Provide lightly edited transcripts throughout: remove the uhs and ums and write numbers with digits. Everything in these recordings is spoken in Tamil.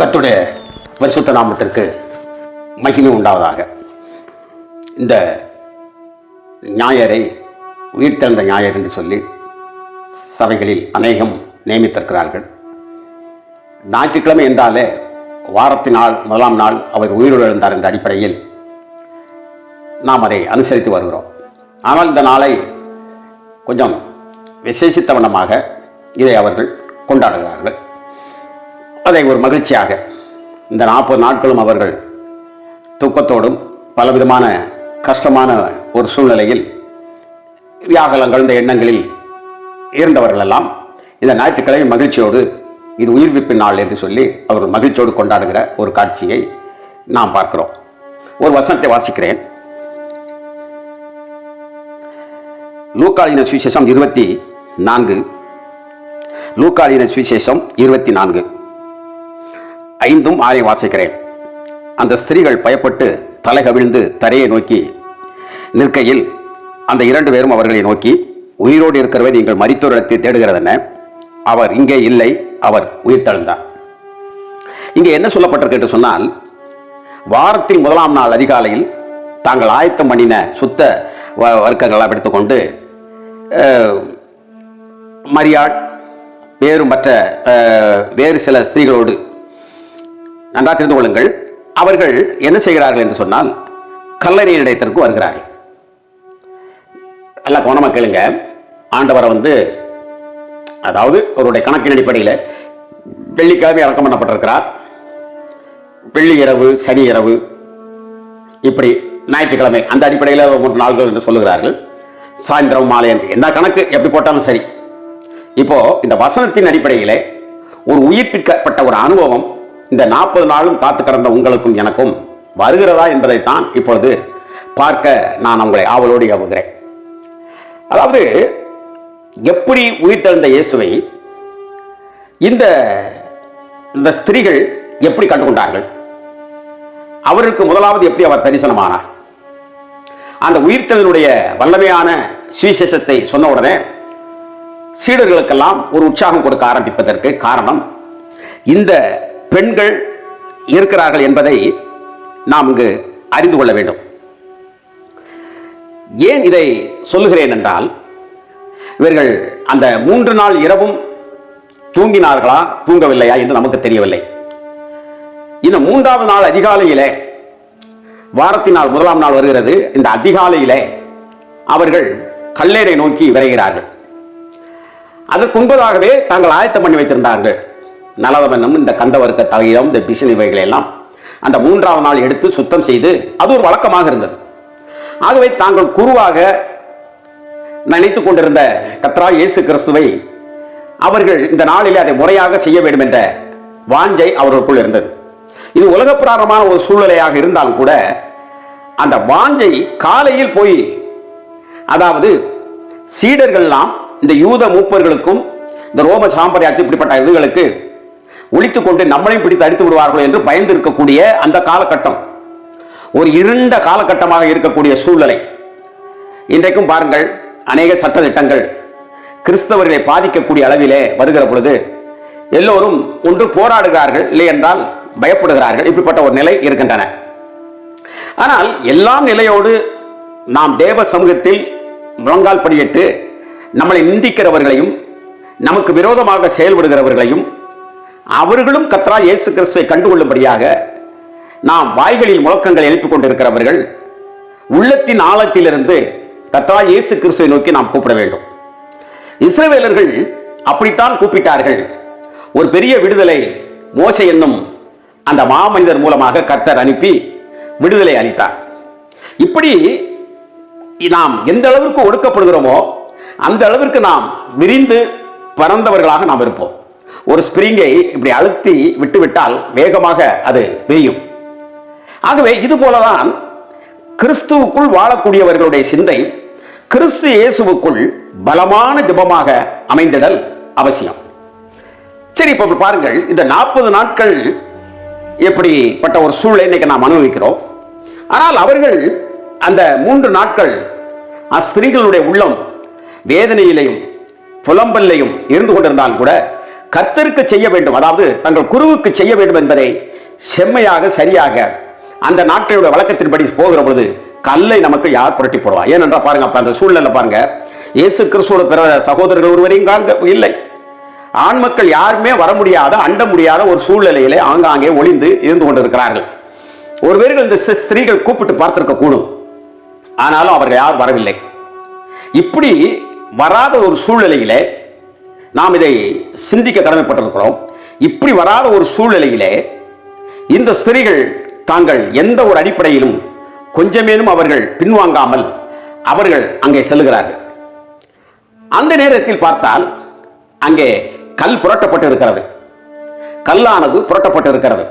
கர்த்தருடைய பரிசுத்த நாமத்திற்கு மகிமை உண்டாவதாக. இந்த ஞாயிறை உயிர்த்தெழுந்த ஞாயிறு என்று சொல்லி சபைகளில் அநேகம் நியமித்திருக்கிறார்கள். ஞாயிற்றுக்கிழமை என்றாலே வாரத்தின் நாள், முதலாம் நாள் அவர் உயிரோடு எழுந்தார் என்ற அடிப்படையில் நாம் அதை அனுசரித்து வருகிறோம். ஆனால் இந்த நாளை கொஞ்சம் விசேஷித்த வண்ணமாக இதை அவர்கள் கொண்டாடுகிறார்கள். அதை ஒரு மகிழ்ச்சியாக இந்த 40 நாட்களும் அவர்கள் தூக்கத்தோடும் பலவிதமான கஷ்டமான ஒரு சூழ்நிலையில் வியாகுலங்கள் இந்த எண்ணங்களில் இருந்தவர்களெல்லாம் இந்த ஞாயிற்றுக்கிழமை மகிழ்ச்சியோடு இது உயிர்ப்பிப்பின் நாள் என்று சொல்லி அவர்கள் மகிழ்ச்சியோடு கொண்டாடுகிற ஒரு காட்சியை நாம் பார்க்கிறோம். ஒரு வசனத்தை வாசிக்கிறேன். லூக்காளின சுவிசேஷம் 24, லூக்காளின சுவிசேஷம் 24 5-6 வாசிக்கிறேன். அந்த ஸ்திரீகள் பயப்பட்டு தலை கவிழ்ந்து தரையை நோக்கி நிற்கையில் அந்த 2 பேரும் அவர்களை நோக்கி, உயிரோடு இருக்கிறவை நீங்கள் மரித்தோரிடத்தை தேடுகிறதென்ன? அவர் இங்கே இல்லை, அவர் உயிர்த்தெழுந்தார். இங்கே என்ன சொல்லப்பட்டிருக்கு என்று சொன்னால், வாரத்தின் முதலாம் நாள் அதிகாலையில் தாங்கள் ஆயத்தம் பண்ணின சுத்த வர்க்கங்களாக எடுத்துக்கொண்டு மரியாள் வேறு சில ஸ்திரீகளோடு நன்றாக தெரிந்து கொள்ளுங்கள், அவர்கள் என்ன செய்கிறார்கள் என்று சொன்னால் கல்லறை இடத்திற்கு வருகிறார்கள். எல்லாம் கவனமாக கேளுங்க. ஆண்டவரை அதாவது அவருடைய கணக்கின் அடிப்படையில் வெள்ளிக்கிழமை அடக்கம் பண்ணப்பட்டிருக்கிறார். வெள்ளி இரவு, சனி இரவு, இப்படி ஞாயிற்றுக்கிழமை அந்த அடிப்படையில் 3 நாள்கள் என்று சொல்லுகிறார்கள். சாயந்தரம், மாலை என்று என்ன கணக்கு எப்படி போட்டாலும் சரி. இப்போ இந்த வசனத்தின் அடிப்படையில் ஒரு உயிர்ப்பிக்கப்பட்ட ஒரு அனுபவம் இந்த 40 நாளும் காத்து கடந்த உங்களுக்கும் எனக்கும் வருகிறதா என்பதைத்தான் இப்பொழுது பார்க்க நான் உங்களை ஆவலோடு ஏவுகிறேன். அதாவது எப்படி உயிர்த்தெழுந்த இயேசுவை இந்த ஸ்திரீகள் எப்படி கண்டுகொண்டார்கள்? அவருக்கு முதலாவது எப்படி அவர் தரிசனமானார்? அந்த உயிர்த்தெழுதலுடைய வல்லமையான சுவிசேஷத்தை சொன்ன உடனே சீடர்களுக்கெல்லாம் ஒரு உற்சாகம் கொடுக்க ஆரம்பிப்பதற்கு காரணம் இந்த பெண்கள் இருக்கிறார்கள் என்பதை நாம் இங்கு அறிந்து கொள்ள வேண்டும். ஏன் இதை சொல்லுகிறேன் என்றால், இவர்கள் அந்த 3 நாள் இரவும் தூங்கினார்களா தூங்கவில்லையா என்று நமக்கு தெரியவில்லை. இந்த 3ஆவது நாள் அதிகாலையிலே, வாரத்தின் நாள் முதலாம் நாள் வருகிறது, இந்த அதிகாலையிலே அவர்கள் கல்லறை நோக்கி விரைகிறார்கள். அதற்கு முன்பதாகவே தாங்கள் ஆயத்தம் பண்ணி வைத்திருந்தார்கள். நலவென்னும் இந்த கந்தவர்க்க தகையம், இந்த பிசின் இவைகளை எல்லாம் அந்த 3ஆவது நாள் எடுத்து சுத்தம் செய்து அது ஒரு வழக்கமாக இருந்தது. ஆகவே தாங்கள் குருவாக நினைத்துக் கொண்டிருந்த கர்த்தராகிய இயேசு கிறிஸ்துவை அவர்கள் இந்த நாளிலே அதை முறையாக செய்ய வேண்டும் என்ற வாஞ்சை அவர்களுக்குள் இருந்தது. இது உலக பிரகாரமான ஒரு சூழ்நிலையாக இருந்தாலும் கூட அந்த வாஞ்சை காலையில் போய், அதாவது சீடர்கள்லாம் இந்த யூத மூப்பர்களுக்கும் இந்த ரோம சாம்பராஜ்யம் இப்படிப்பட்ட இதுகளுக்கு ஒழித்துக் கொண்டு நம்மளையும் பிடித்து அடித்து விடுவார்கள் என்று பயந்து இருக்கக்கூடிய அந்த காலகட்டம் ஒரு இருண்ட காலகட்டமாக இருக்கக்கூடிய சூழ்நிலை. இன்றைக்கும் பாருங்கள், அநேக சட்ட திட்டங்கள் கிறிஸ்தவர்களை பாதிக்கக்கூடிய அளவிலே வருகிற பொழுது எல்லோரும் ஒன்று போராடுகிறார்கள், இல்லை என்றால் பயப்படுகிறார்கள். இப்படிப்பட்ட ஒரு நிலை இருக்கின்றன. ஆனால் எல்லாம் நிலையோடு நாம் தேவ சமூகத்தில் முழங்கால் படியிட்டு நம்மளை நிந்திக்கிறவர்களையும் நமக்கு விரோதமாக செயல்படுகிறவர்களையும் அவர்களும் கர்த்தராகிய இயேசு கிறிஸ்துவை கண்டுகொள்ளும்படியாக நாம் வாய்களில் முழக்கங்கள் எழுப்பிக் கொண்டிருக்கிறவர்கள் உள்ளத்தின் ஆழத்திலிருந்து கர்த்தராகிய இயேசு கிறிஸ்துவை நோக்கி நாம் கூப்பிட வேண்டும். இஸ்ரவேலர்கள் அப்படித்தான் கூப்பிட்டார்கள். ஒரு பெரிய விடுதலை மோசே என்னும் அந்த மாமனிதர் மூலமாக கர்த்தர் அனுப்பி விடுதலை அளித்தார். இப்படி நாம் எந்த அளவிற்கு ஒடுக்கப்படுகிறோமோ அந்த அளவிற்கு நாம் விரிந்து பறந்தவர்களாக நாம் இருப்போம். ஒரு ஸ்பிரிங்கை இப்படி அழுத்தி விட்டுவிட்டால் வேகமாக அது விரியும். ஆகவே இது போலதான் கிறிஸ்துவுக்குள் வாழக்கூடியவர்களுடைய சிந்தை கிறிஸ்து இயேசுவுக்குள் பலமான ஜெபமாக அமைந்திடல் அவசியம். சரி, இப்ப பாருங்கள், இந்த 40 நாட்கள் எப்படிப்பட்ட ஒரு சூழலை இன்னைக்கு நாம் அனுபவிக்கிறோம். ஆனால் அவர்கள் அந்த 3 நாட்கள் ஸ்திரீகளுடைய உள்ளம் வேதனையிலையும் புலம்பல்லையும் இருந்து கொண்டிருந்தால் கூட கர்த்தருக்கு செய்ய வேண்டும், அதாவது தங்கள் குருவுக்கு செய்ய வேண்டும் என்பதை செம்மையாக சரியாக அந்த நாட்களுடைய வழக்கத்தின்படி போகிற பொழுது கல்லை நமக்கு யார் புரட்டி போடுவா? ஏனென்றால் பாருங்க, அப்ப அந்த சூழ்நிலை பாருங்க, இயேசு கிறிஸ்துவோட பிற சகோதரர்கள் ஒருவரையும் காண்க இல்லை. ஆண் மக்கள் யாருமே வர முடியாத, அண்ட முடியாத ஒரு சூழ்நிலையிலே ஆங்காங்கே ஒளிந்து இருந்து கொண்டிருக்கிறார்கள். ஒருவேளை இந்த ஸ்திரீகள் கூப்பிட்டு பார்த்திருக்க கூடும், ஆனாலும் அவர்கள் யாரும் வரவில்லை. இப்படி வராத ஒரு சூழ்நிலையிலே நாம் இதை சிந்திக்க கடமைப்பட்டிருக்கிறோம். இப்படி வராத ஒரு சூழ்நிலையிலே இந்த ஸ்திரீகள் தாங்கள் எந்த ஒரு அடிப்படையிலும் கொஞ்சமேனும் அவர்கள் பின்வாங்காமல் அவர்கள் அங்கே செல்லுகிறார்கள். அந்த நேரத்தில் பார்த்தால் அங்கே கல் புரட்டப்பட்டு இருக்கிறது, கல்லானது புரட்டப்பட்டு இருக்கிறது.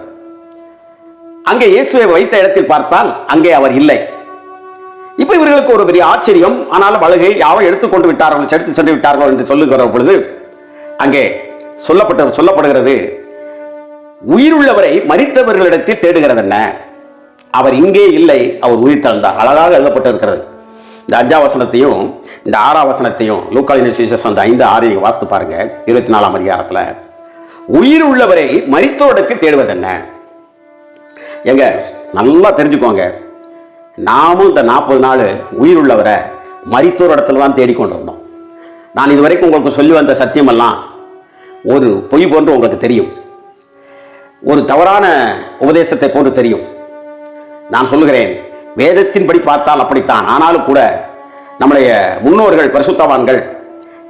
அங்கே இயேசுவை வைத்த இடத்தில் பார்த்தால் அங்கே அவர் இல்லை. இப்ப இவர்களுக்கு ஒரு பெரிய ஆச்சரியம். ஆனாலும் அழுகை யாவை எடுத்துக்கொண்டு விட்டார்கள், செலுத்தி சென்று விட்டார்கள் என்று சொல்லுகிற பொழுது அங்கே சொல்லப்படுகிறது, உயிருள்ளவரை மரித்தவர்களிடத்தில் தேடுகிறது என்ன, அவர் இங்கே இல்லை, அவர் உயிர் தழுந்தார். அழகாக எழுதப்பட்டு இருக்கிறது. இந்த 5ஆம் வசனத்தையும் இந்த 6ஆம் வசனத்தையும் லூக்காவின் சுவிசேஷம் 5:6 வாசித்து பாருங்க. 24ஆம் அதிகாரத்தில் உயிர் உள்ளவரை மரித்தோரிடத்தில் தேடுவது என்ன? எங்க நல்லா தெரிஞ்சுக்கோங்க, நாமும் இந்த 40 நாள் உயிர் உள்ளவரை மரித்தோர் இடத்துல தான் தேடிக்கொண்டு வந்தோம். நான் இதுவரைக்கும் உங்களுக்கு சொல்லி வந்த சத்தியமெல்லாம் ஒரு பொய் போன்று உங்களுக்கு தெரியும், ஒரு தவறான உபதேசத்தை போன்று தெரியும். நான் சொல்லுகிறேன், வேதத்தின்படி பார்த்தால் அப்படித்தான். ஆனாலும் கூட நம்முடைய முன்னோர்கள் பரிசுத்தவான்கள்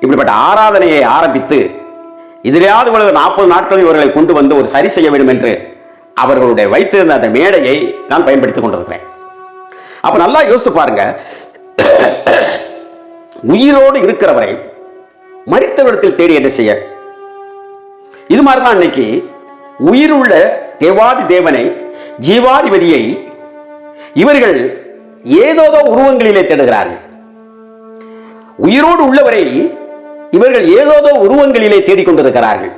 இப்படிப்பட்ட ஆராதனையை ஆரம்பித்து இதிலேயாவது 40 நாட்கள் இவர்களை கொண்டு வந்து ஒரு சரி செய்ய வேண்டும் என்று அவர்களுடைய வைத்திருந்த அந்த மேடையை நான் பயன்படுத்திக் கொண்டிருக்கிறேன். அப்ப நல்லா யோசித்து பாருங்க, உயிரோடு இருக்கிறவரை மரித்தவரிடத்தில் தேடி என்ன செய்ய? இது மாதிரிதான் இன்னைக்கு உயிருள்ள தேவாதி தேவனை, ஜீவாதிபதியை இவர்கள் ஏதோதோ உருவங்களிலே தேடுகிறார்கள். உயிரோடு உள்ளவரை இவர்கள் ஏதோதோ உருவங்களிலே தேடிக்கொண்டிருக்கிறார்கள்.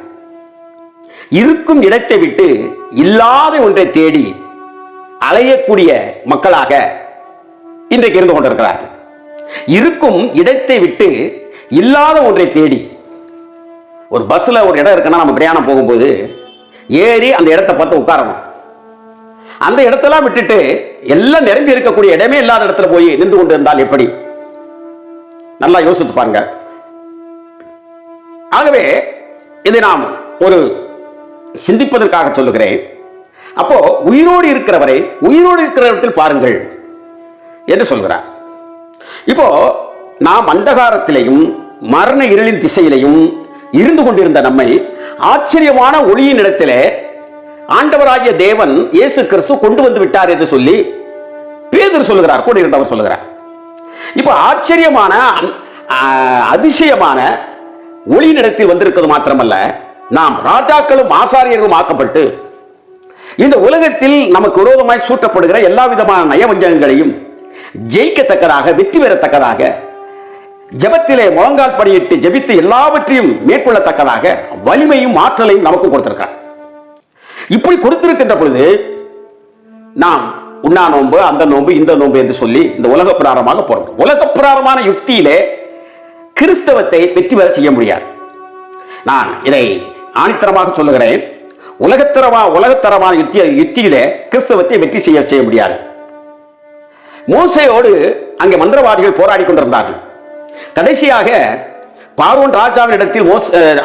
இருக்கும் இடத்தை விட்டு இல்லாத ஒன்றை தேடி அலையக்கூடிய மக்களாக இன்றைக்கு இருந்து கொண்டிருக்கிறார்கள். இருக்கும் இடத்தை விட்டு இல்லாத ஒன்றை தேடி, ஒரு பஸ்ல ஒரு இடம் இருக்குன்னா நம்ம பிரயாணம் போகும்போது ஏறி அந்த இடத்தை பார்த்து உட்காரணும். அந்த இடத்தெல்லாம் விட்டுட்டு எல்லாம் நிரம்பி இருக்கக்கூடிய இடமே இல்லாத இடத்துல போய் நின்று கொண்டு இருந்தால் எப்படி? நல்லா யோசித்து பாருங்க. ஆகவே இதை நாம் ஒரு சிந்திப்பதற்காக சொல்லுகிறேன். அப்போ உயிரோடு இருக்கிறவரை உயிரோடு இருக்கிற இடத்தில் பாருங்கள் என்று சொல்கிறார். இப்போ நாம் அந்தகாரத்திலையும் மரண இருளின் திசையிலையும் இருந்து கொண்டிருந்த நம்மை ஆச்சரியமான ஒளியின் இடத்திலே ஆண்டவராகிய தேவன் இயேசு கிறிஸ்து கொண்டு வந்து விட்டார் என்று சொல்லி பேதுரு சொல்லுகிறார், கூட இருந்தவர் சொல்லுகிறார். இப்ப ஆச்சரியமான அதிசயமான ஒளியின் இடத்தில் வந்திருக்கிறது மாத்திரமல்ல, நாம் ராஜாக்களும் ஆசாரியர்களும் ஆக்கப்பட்டு இந்த உலகத்தில் நமக்கு விரோதமாய் சூட்டப்படுகிற எல்லா விதமான நயவஞ்சகங்களையும் ஜெயிக்கத்தக்கதாக, வெற்றி பெறத்தக்கதாக, ஜெபத்திலே முழங்கால் படியிட்டு ஜெபித்து எல்லாவற்றையும் மேற்கொள்ளத்தக்கதாக வலிமையும் ஆற்றலையும் நமக்கு கொடுத்திருக்கார். இப்படி கொடுத்திருக்கின்ற பொழுது நாம் உண்ணா நோன்பு, அந்த நோன்பு, இந்த நோன்பு என்று சொல்லி இந்த உலக பிரகாரமாக போறோம். உலக பிரகாரமான யுக்தியிலே கிறிஸ்தவத்தை வெற்றி பெற செய்ய முடியாது. நான் இதை ஆணித்தரமாக சொல்லுகிறேன். உலகத்தரமான யுக்தியிலே கிறிஸ்தவத்தை வெற்றி செய்ய முடியாது. மோசேயோடு அங்கே மந்திரவாதிகள் போராடி கொண்டிருந்தார்கள். கடைசியாக பார்வோன் ராஜாவின் இடத்தில்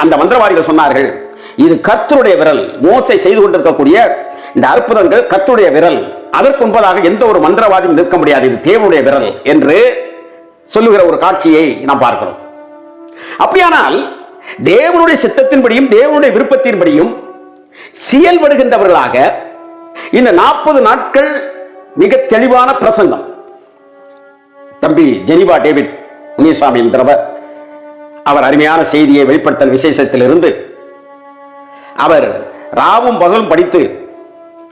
அந்த மந்திரவாதிகள் சொன்னார்கள், இது கர்த்தருடைய விரல், மோசே செய்து கொண்டிருக்கக்கூடிய இந்த அற்புதங்கள் கர்த்தருடைய விரல், அதற்கு முன்பதாக எந்த ஒரு மந்திரவாதியும் நிற்க முடியாது, இது தேவனுடைய விரல் என்று சொல்லுகிற ஒரு காட்சியை நாம் பார்க்கிறோம். அப்படியானால் தேவனுடைய சித்தத்தின்படியும் தேவனுடைய விருப்பத்தின்படியும் செயல்படுகின்றவர்களாக இந்த 40 நாட்கள் மிக தெளிவான பிரசங்கம். தம்பி ஜெனிவா டேவிட் முனிசாமி என்றவர், அவர் அருமையான செய்தியை வெளிப்படுத்தல் விசேஷத்தில் இருந்து அவர் ராவும் பகலும் படித்து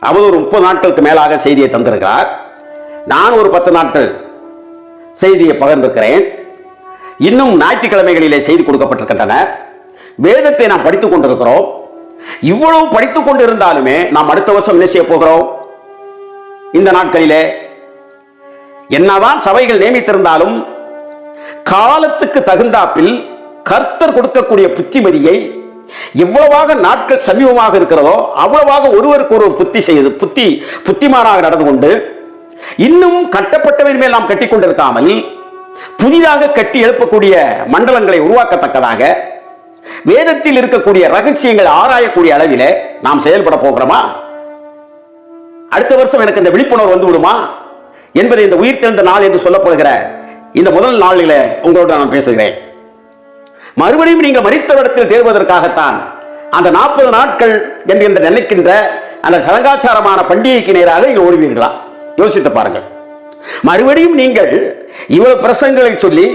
அவர் ஒரு 30 நாட்களுக்கு மேலாக செய்தியை தந்திருக்கிறார். நான் ஒரு 10 நாட்கள் செய்தியை பகிர்ந்திருக்கிறேன். இன்னும் ஞாயிற்றுக்கிழமைகளிலே செய்தி கொடுக்கப்பட்டிருக்கின்றன. வேதத்தை நாம் படித்துக் கொண்டிருக்கிறோம். இவ்வளவு படித்துக் கொண்டிருந்தாலுமே நாம் அடுத்த வருஷம் என்ன செய்ய போகிறோம்? இந்த நாட்களிலே என்னதான் சபைகள் நியமித்திருந்தாலும் காலத்துக்கு தகுந்தாப்பில் கர்த்தர் கொடுக்கக்கூடிய புத்திமதியை எவ்வளவாக நாட்கள் சமீபமாக இருக்கிறதோ அவ்வளவாக ஒருவருக்கு ஒரு புத்திமானாக நடந்து கொண்டு இன்னும் கட்டப்பட்டவரின் மேல் நாம் கட்டி கொண்டிருக்காமல் புதிதாக கட்டி எழுப்பக்கூடிய மண்டலங்களை உருவாக்கத்தக்கதாக வேதத்தில் இருக்கக்கூடிய ரகசியங்கள் ஆராயக்கூடிய அளவிலே நாம் செயல்பட போகிறோமா? அடுத்த வருஷம் எனக்கு இந்த விழிப்புணர்வு வந்து விடுமா என்பதை இந்த உயிர்த்தெழுந்த நாள் என்று சொல்லப்படுகிற இந்த முதல் நாளில் உங்களோடு நான் பேசுகிறேன். மறுபடியும் நீங்கள் மரித்தவரிடத்தில் தேர்வதற்காகத்தான் அந்த 40 நாட்கள் என்கின்ற நினைக்கின்ற அந்த சடங்காச்சாரமான பண்டிகைக்கு நேராக நீங்கள் ஓடுவீர்களா? யோசித்து பாருங்கள். மறுபடியும் நீங்கள் இவ்வளவு பிரசங்களை சொல்லி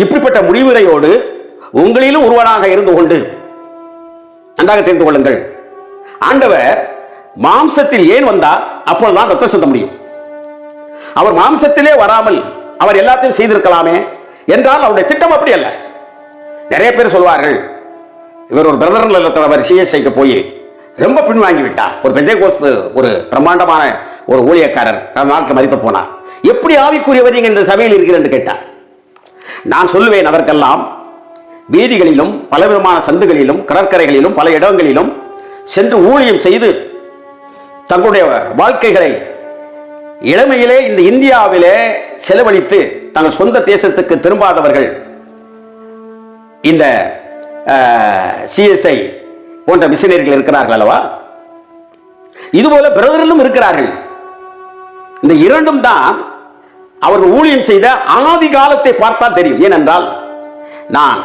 இப்படிப்பட்ட முடிவுரையோடு உங்களிலும் ஒருவனாக இருந்து கொண்டு நன்றாக தெரிந்து கொள்ளுங்கள், ஆண்டவர் மாம்சத்தில் ஏன் வந்தார்? அப்பொழுதுதான் ரத்தம் சிந்த முடியும். அவர் மாம்சத்திலே வராமல் அவர் எல்லாத்தையும் செய்திருக்கலாமே என்றால் அவருடைய திட்டம் அப்படி அல்ல. நிறைய பேர் சொல்வார்கள், இவர் ஒரு பிரதர் சிஎஸ்ஐக்கு போய் ரொம்ப பின்வாங்கி விட்டார். ஒரு பெந்தேகோஸ்து ஒரு பிரம்மாண்டமான ஒரு ஊழியக்காரர் நாட்கள் மதித்து போனார். எப்படி ஆவிக்குரியவர் நீங்கள் இந்த சபையில் இருக்கிறேன் என்று கேட்டார். நான் சொல்லுவேன், அதற்கெல்லாம் வீதிகளிலும் பலவிதமான சந்துகளிலும் கடற்கரைகளிலும் பல இடங்களிலும் சென்று ஊழியம் செய்து தங்களுடைய வாழ்க்கைகளை இளமையிலே இந்த இந்தியாவிலே செலவழித்து தங்கள் சொந்த தேசத்துக்கு திரும்பாதவர்கள் இந்த சிஎஸ்ஐ போன்ற மிஷனரிகள் இருக்கிறார்கள் அல்லவா? இதுபோல பிரதர்களும் இருக்கிறார்கள். இந்த இரண்டும் தான் அவர்கள் ஊழியம் செய்த ஆதி காலத்தை பார்த்தால் தெரியும். ஏனென்றால் நான்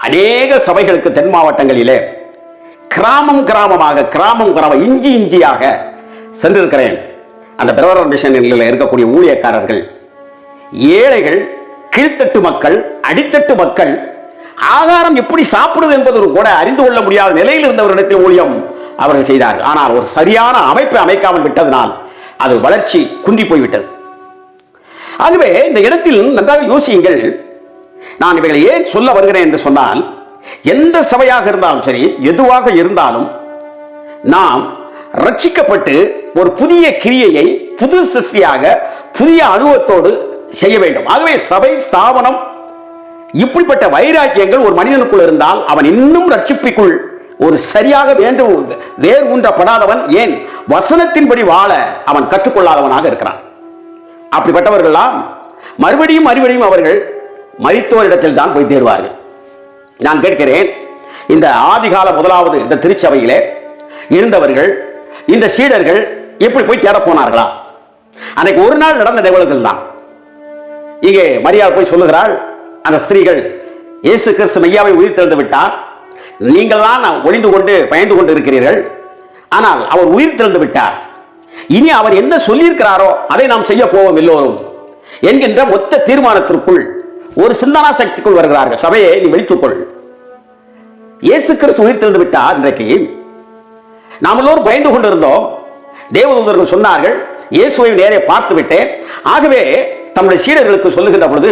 அநேக சபைகளுக்கு தென் மாவட்டங்களிலே கிராமமாக இஞ்சி இஞ்சியாக சென்றிருக்கிறேன். அந்த பிரதர் மிஷனரிகளில் இருக்கக்கூடிய ஊழியக்காரர்கள் ஏழைகள், கீழ்த்தட்டு மக்கள், அடித்தட்டு மக்கள் ஆகாரம் எப்படி சாப்பிடுவது என்பது கூட அறிந்து கொள்ள முடியாத நிலையில் இருந்தவரிடத்தில் ஊழியம் அவர்கள் செய்தார்கள். ஆனால் ஒரு சரியான அமைப்பை அமைக்காமல் விட்டதனால் அது வளர்ச்சி குன்றி போய்விட்டது. ஆகவே இந்த இடத்தில் நன்றாக யோசியுங்கள். நான் இவைகளை ஏன் சொல்ல வருகிறேன் என்று சொன்னால், எந்த சபையாக இருந்தாலும் சரி, எதுவாக இருந்தாலும் நாம் ரட்சிக்கப்பட்டு ஒரு புதிய கிரியையை புது சிருஷ்டியாக புதிய அனுபவத்தோடு செய்ய வேண்டும். ஆகவே சபை ஸ்தாபனம் இப்படிப்பட்ட வைராக்கியங்கள் ஒரு மனிதனுக்குள் இருந்தால் அவன் இன்னும் ரட்சிப்பிற்குள் ஒரு சரியாக வேண்டும் வேர் ஊன்றப்படாதவன், ஏன் வசனத்தின்படி வாழ அவன் கற்றுக்கொள்ளாதவனாக இருக்கிறான். அப்படிப்பட்டவர்கள்லாம் மறுபடியும் அவர்கள் மரித்தோரிடத்தில் தான் போய் தேடுவார்கள். நான் கேட்கிறேன், இந்த ஆதிகால முதலாவது இந்த திருச்சபையிலே இருந்தவர்கள், இந்த சீடர்கள் எப்படி போய் தேட போனார்களா? அன்னைக்கு ஒரு நாள் நடந்த நிகழ்வுகள் தான். இங்கே மரியாள் போய் சொல்லுகிறாள், அந்த ஸ்திரீகள், இயேசு கிறிஸ்து மெய்யாவை உயிர் தெழுந்து விட்டார், நீங்கள் தான் ஒளிந்து கொண்டு பயந்து கொண்டு இருக்கிறீர்கள், ஆனால் அவர் உயிர் தெழுந்து விட்டார், இனி அவர் என்ன சொல்லியிருக்கிறாரோ அதை நாம் செய்ய போவோம் எல்லோரும் என்கின்ற மொத்த தீர்மானத்திற்குள் ஒரு சிந்தனா சக்திக்குள் வருகிறார்கள். சபையை நீ வெளித்துக்கொள், இயேசு கிறிஸ்து உயிர் தெழுந்து விட்டார். இன்றைக்கு நாம் எல்லோரும் பயந்து கொண்டிருந்தோம். தேவதூதர்கள் சொன்னார்கள், இயேசுவை நேரே பார்த்து விட்டேன். ஆகவே தம்முடைய சீடர்களுக்கு சொல்லுகின்ற பொழுது,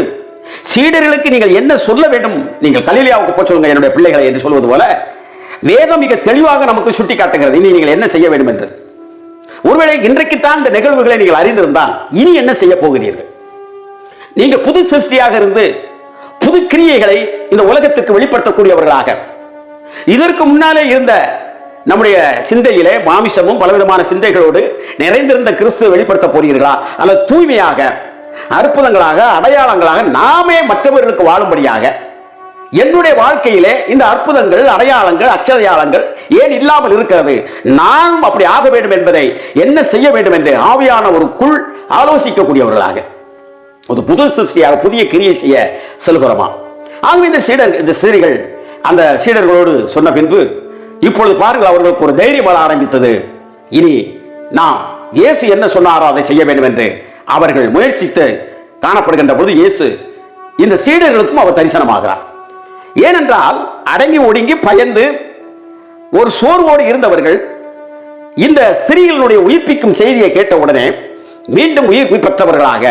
சீடர்களுக்கு நீங்கள் என்ன சொல்ல வேண்டும், நீங்கள் கலிலேயாவுக்கு போய் சொல்லுங்க என்னுடைய பிள்ளைகளை என்று சொல்வது போல வேதம் மிக தெளிவாக நமக்கு சுட்டி காட்டுகிறது இனி நீங்கள் என்ன செய்ய வேண்டும் என்று. ஒருவேளை இன்றைக்குத்தான் இந்த நிகழ்வுகளை நீங்கள் அறிந்திருந்தால் இனி என்ன செய்ய போகிறீர்கள்? நீங்கள் புது சிருஷ்டியாக இருந்து புது கிரியைகளை இந்த உலகத்துக்கு வெளிப்படுத்தக்கூடியவர்களாக, இதற்கு முன்னாலே இருந்த நம்முடைய சிந்தையிலே மாமிசமும் பலவிதமான சிந்தைகளோடு நிறைந்திருந்த கிறிஸ்துவை வெளிப்படுத்த போகிறீர்களா? அல்லது தூய்மையாக, அற்புதங்களாக, அடையாளங்களாக நாமே மற்றவர்களுக்கு வாழும்படியாக, என்னுடைய வாழ்க்கையிலே இந்த அற்புதங்கள், அடையாளங்கள், அச்சடையாளங்கள் ஏன் இல்லாமல் இருக்கிறது, நான் அப்படி ஆக வேண்டும் என்பதை என்ன செய்ய வேண்டும் என்று ஆவியான ஒரு குள் ஆலோசிக்கக்கூடியவர்களாக ஒரு புது சிருஷ்டியாக புதிய கிரியை செய்ய செல்கிறோமா? ஆகவே இந்த சீடர்கள் அந்த சீடர்களோடு சொன்ன பின்பு இப்பொழுது பாருங்கள், அவர்களுக்கு ஒரு தைரியம் வர ஆரம்பித்தது. இனி நாம் இயேசு என்ன சொன்னாரோ அதை செய்ய வேண்டும் என்று அவர்கள் முயற்சித்து காணப்படுகின்ற பொழுது இயேசு இந்த சீடர்களுக்கும் அவர் தரிசனமாகிறார். ஏனென்றால் அடங்கி ஒடுங்கி பயந்து ஒரு சோர்வோடு இருந்தவர்கள் இந்த ஸ்திரீகளுடைய உயிர்ப்பிக்கும் செய்தியை கேட்ட உடனே மீண்டும் உயிர்ப்பு பெற்றவர்களாக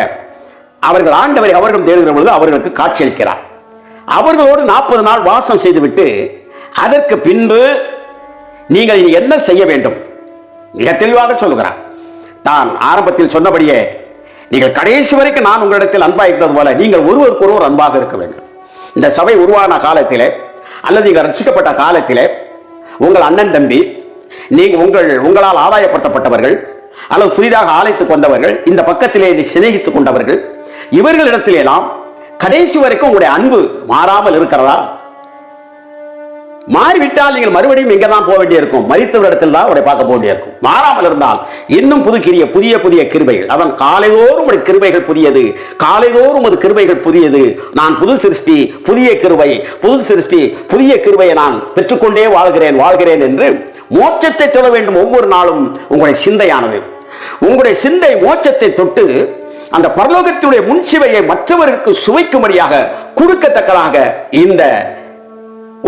அவர்கள் ஆண்டவரை அவர்களும் தேடுகிற பொழுது அவர்களுக்கு காட்சியளிக்கிறார். அவர்களோடு 40 நாள் வாசம் செய்துவிட்டு அதற்கு பின்பு நீங்கள் இனி என்ன செய்ய வேண்டும் மிக தெளிவாக சொல்லுகிறார். தான் ஆரம்பத்தில் சொன்னபடியே நீங்கள் கடைசி வரைக்கும் நான் உங்களிடத்தில் அன்பாக இருக்கிறது போல நீங்கள் ஒருவருக்கு ஒருவர் அன்பாக இருக்க வேண்டும். இந்த சபை உருவான காலத்திலே அல்லது நீங்கள் ரட்சிக்கப்பட்ட காலத்திலே உங்கள் அண்ணன் தம்பி, உங்களால் ஆதாயப்படுத்தப்பட்டவர்கள் அல்லது புதிதாக ஆலயத்துக்கு வந்தவர்கள், இந்த பக்கத்திலே சிநேகித்துக் கொண்டவர்கள், இவர்களிடத்திலாம் கடைசி வரைக்கும் உங்களுடைய அன்பு மாறாமல் இருக்கிறதா? மாறிவிட்டால் நீங்கள் மறுபடியும் இங்கதான் போக வேண்டியிருக்கும், மரித்தவரிடத்தில் தான் அவரை பார்க்க போக வேண்டியிருக்கும். மாறாமல் இருந்தால் இன்னும் புதிய புதிய கிருபைகள். அவன் காலைதோறும் கிருபைகள் புதியது, காலைதோறும் அது கிருபைகள் புதியது. நான் புது சிருஷ்டி, புதிய கிருபை, புது சிருஷ்டி, புதிய கிருபையை நான் பெற்றுக்கொண்டே வாழ்கிறேன் என்று மோட்சத்தை சொல்ல வேண்டும். ஒவ்வொரு நாளும் உங்களுடைய சிந்தையானது, உங்களுடைய சிந்தை மோட்சத்தை தொட்டு அந்த பரலோகத்தினுடைய முன்சிவையை மற்றவர்களுக்கு சுவைக்கும்படியாக கொடுக்கத்தக்கதாக இந்த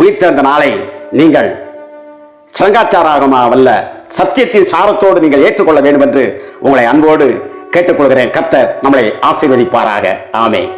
உயிர்த்தெழுந்த நாளை நீங்கள் சங்காச்சாரமாக அல்ல, சத்தியத்தின் சாரத்தோடு நீங்கள் ஏற்றுக்கொள்ள வேண்டும் என்று உங்களை அன்போடு கேட்டுக்கொள்கிறேன். கர்த்தர் நம்மளை ஆசீர்வதிப்பாராக. ஆமென்.